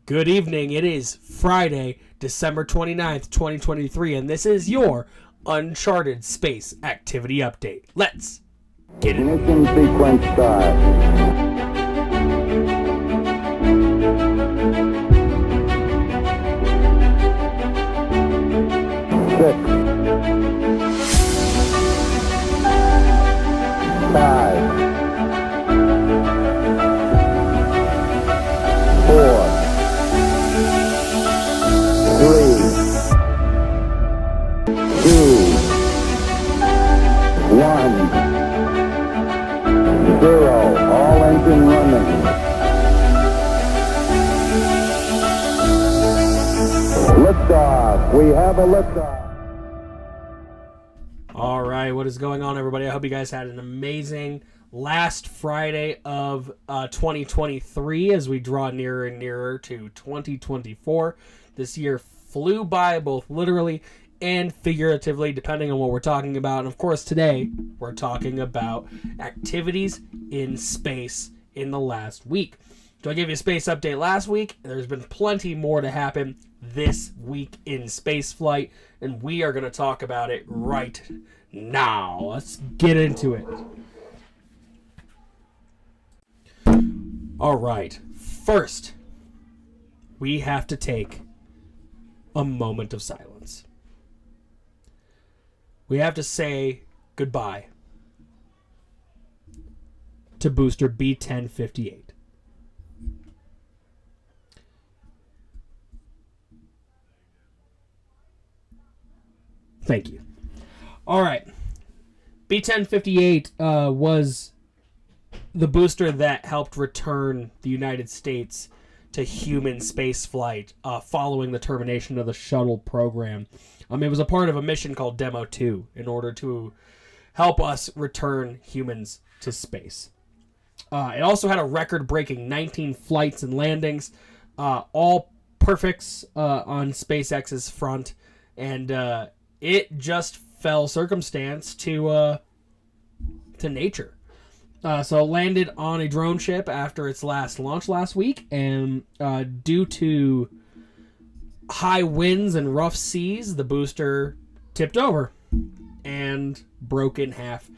Good evening. It is Friday, December 29th, 2023, and this is your Uncharted Space Activity Update. Let's get it. Ignition sequence start. 6, 5, 4, 3, 2, 1, 0. All engine running. Liftoff. We have a liftoff. All right, what is going on, everybody? I hope you guys had an amazing last Friday of 2023 as we draw nearer and nearer to 2024. This year flew by both literally and figuratively, depending on what we're talking about. And of course, today we're talking about activities in space in the last week. So I gave you a space update last week. There's been plenty more to happen this week in space flight, and we are going to talk about it right now. Let's get into it. All right. First, we have to take a moment of silence. We have to say goodbye to booster B1058. Thank you. All right. B1058 was the booster that helped return the United States to human space flight following the termination of the shuttle program. It was a part of a mission called Demo 2 in order to help us return humans to space. It also had a record-breaking 19 flights and landings, all perfects on SpaceX's front, and it just fell circumstance to nature. So it landed on a drone ship after its last launch last week, and due to high winds and rough seas, the booster tipped over and broke in half,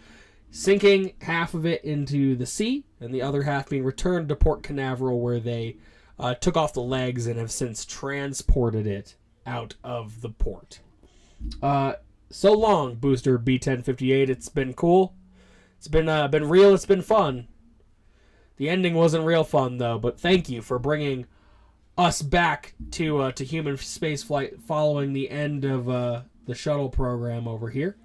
sinking half of it into the sea and the other half being returned to Port Canaveral, where they took off the legs and have since transported it out of the port. So long, booster B1058. It's been cool. It's been real. It's been fun. The ending wasn't real fun though. But thank you for bringing us back to human spaceflight following the end of the shuttle program over here.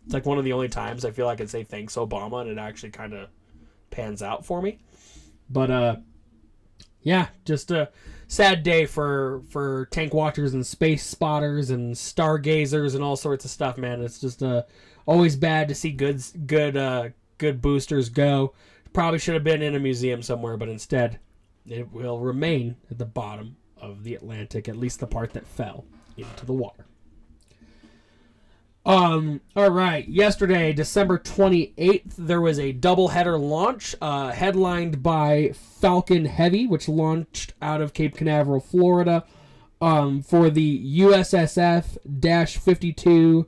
It's like one of the only times I feel like I can say thanks Obama, and it actually kind of pans out for me. But yeah, just a sad day for tank watchers and space spotters and stargazers and all sorts of stuff, man. It's just always bad to see good boosters go. Probably should have been in a museum somewhere, but instead it will remain at the bottom of the Atlantic, at least the part that fell into the water. All right. Yesterday, December 28th, there was a doubleheader launch headlined by Falcon Heavy, which launched out of Cape Canaveral, Florida, for the USSF-52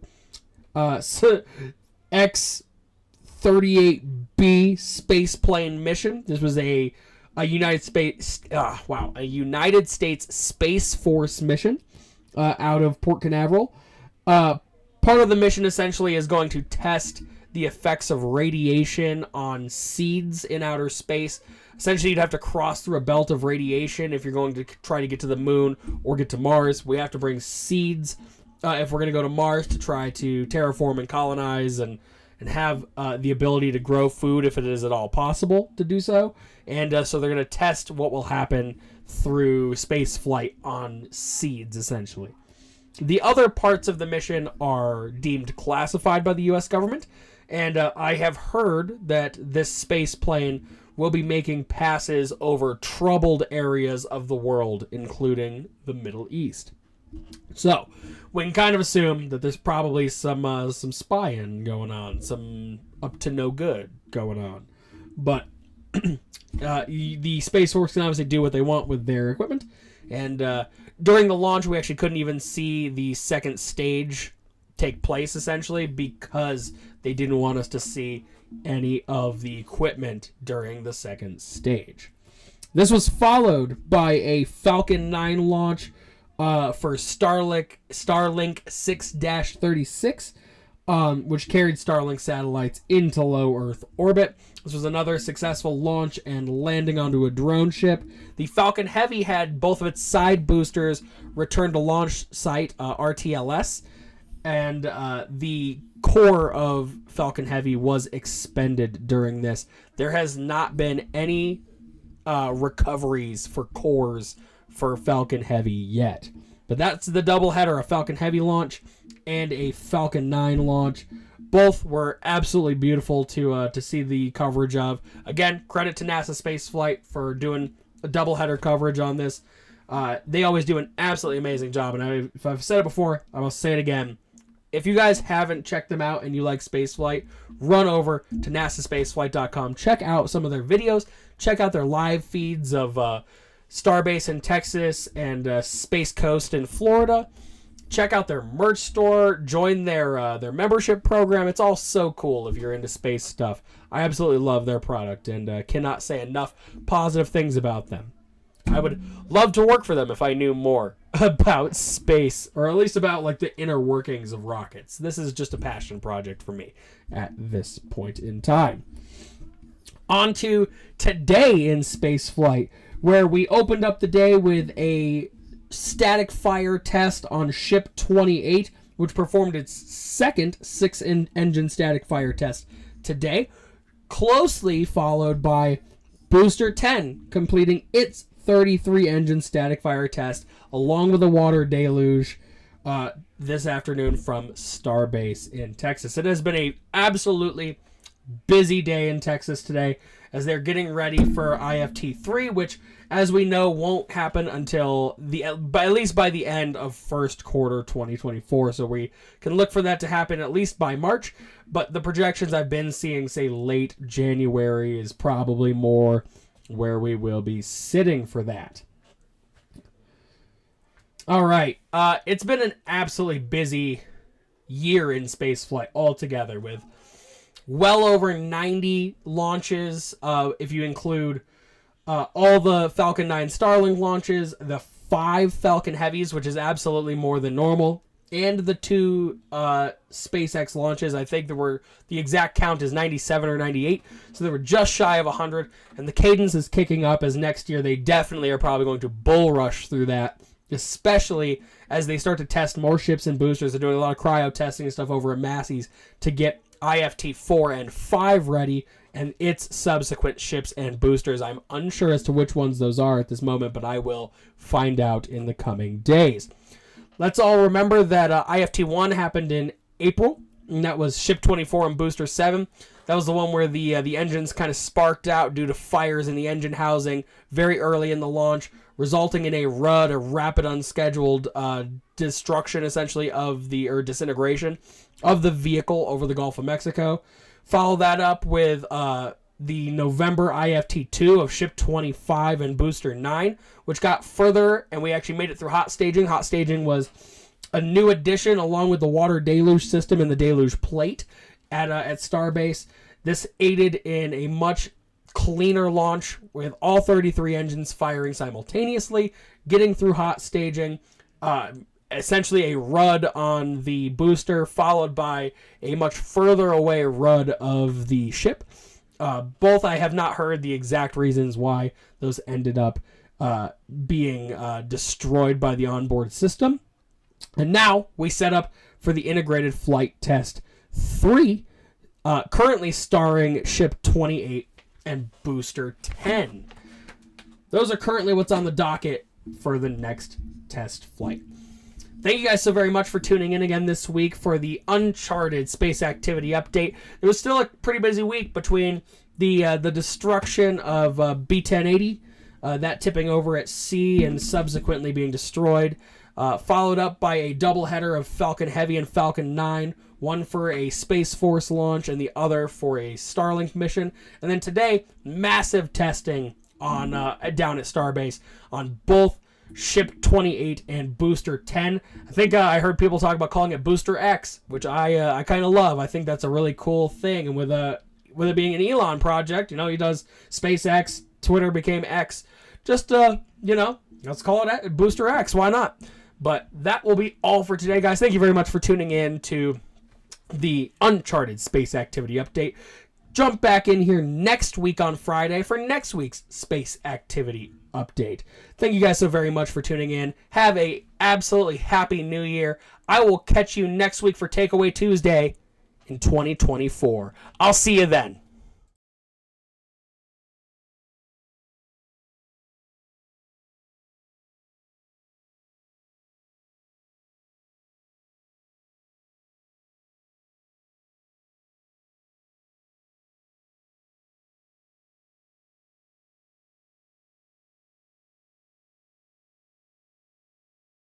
X-38B spaceplane mission. This was a United States Space Force mission out of Port Canaveral. Part of the mission essentially is going to test the effects of radiation on seeds in outer space. Essentially, you'd have to cross through a belt of radiation if you're going to try to get to the moon or get to Mars. We have to bring seeds if we're going to go to Mars to try to terraform and colonize and have the ability to grow food if it is at all possible to do so. And so they're going to test what will happen through space flight on seeds, essentially. The other parts of the mission are deemed classified by the U.S. government, and I have heard that this space plane will be making passes over troubled areas of the world, including the Middle East. So, we can kind of assume that there's probably some spying going on, some up to no good going on. But The Space Force can obviously do what they want with their equipment. And during the launch, we actually couldn't even see the second stage take place, essentially, because they didn't want us to see any of the equipment during the second stage. This was followed by a Falcon 9 launch for Starlink 6-36, which carried Starlink satellites into low Earth orbit. This was another successful launch and landing onto a drone ship. The Falcon Heavy had both of its side boosters return to launch site, RTLS, and the core of Falcon Heavy was expended during this. There has not been any recoveries for cores for Falcon Heavy yet. But that's the doubleheader, a Falcon Heavy launch and a Falcon 9 launch. Both were absolutely beautiful to see the coverage of. Again, credit to NASA Spaceflight for doing a doubleheader coverage on this. They always do an absolutely amazing job, and if I've said it before, I will say it again. If you guys haven't checked them out and you like spaceflight, run over to nasaspaceflight.com. Check out some of their videos. Check out their live feeds of Starbase in Texas and Space Coast in Florida. Check out their merch store. Join their membership program. It's all so cool if you're into space stuff. I absolutely love their product and cannot say enough positive things about them. I would love to work for them if I knew more about space, or at least about like the inner workings of rockets. This is just a passion project for me at this point in time. On to today in space flight, where we opened up the day with a static fire test on Ship 28, which performed its second 6-engine static fire test today, closely followed by Booster 10 completing its 33-engine static fire test, along with a water deluge this afternoon from Starbase in Texas. It has been a absolutely busy day in Texas today as they're getting ready for IFT3, which, as we know, won't happen until at least by the end of first quarter 2024. So we can look for that to happen at least by March. But the projections I've been seeing say late January is probably more where we will be sitting for that. All right. It's been an absolutely busy year in spaceflight altogether, with well over 90 launches, if you include all the Falcon 9 Starlink launches, the 5 Falcon Heavies, which is absolutely more than normal, and the 2 SpaceX launches. I think the exact count is 97 or 98, so they were just shy of 100, and the cadence is kicking up as next year they definitely are probably going to bull rush through that, especially as they start to test more ships and boosters. They're doing a lot of cryo testing and stuff over at Massey's to get IFT 4 and 5 ready, and its subsequent ships and boosters. I'm unsure as to which ones those are at this moment, but I will find out in the coming days. Let's all remember that IFT 1 happened in April, and that was Ship 24 and Booster 7. That was the one where the engines kind of sparked out due to fires in the engine housing very early in the launch, resulting in a RUD, a rapid unscheduled destruction, essentially, or disintegration of the vehicle over the Gulf of Mexico. Follow that up with the November IFT2 of Ship 25 and Booster 9, which got further, and we actually made it through hot staging. Hot staging was a new addition along with the water deluge system and the deluge plate at Starbase. This aided in a much cleaner launch with all 33 engines firing simultaneously, getting through hot staging, essentially a RUD on the booster, followed by a much further away RUD of the ship. Both I have not heard the exact reasons why those ended up being destroyed by the onboard system. And now we set up for the Integrated Flight Test 3, currently starring Ship 28 and Booster 10. Those are currently what's on the docket for the next test flight. Thank you guys so very much for tuning in again this week for the Uncharted space activity update. It was still a pretty busy week between the destruction of B-1080 that tipping over at sea and subsequently being destroyed. Followed up by a doubleheader of Falcon Heavy and Falcon 9, one for a Space Force launch and the other for a Starlink mission. And then today, massive testing on down at Starbase on both Ship 28 and Booster 10. I think I heard people talk about calling it Booster X, which I kind of love. I think that's a really cool thing. And with it being an Elon project, he does SpaceX, Twitter became X. Just, let's call it Booster X. Why not? But that will be all for today, guys. Thank you very much for tuning in to the Uncharted Space Activity Update. Jump back in here next week on Friday for next week's Space Activity Update. Thank you guys so very much for tuning in. Have a absolutely happy new year. I will catch you next week for Takeaway Tuesday in 2024. I'll see you then.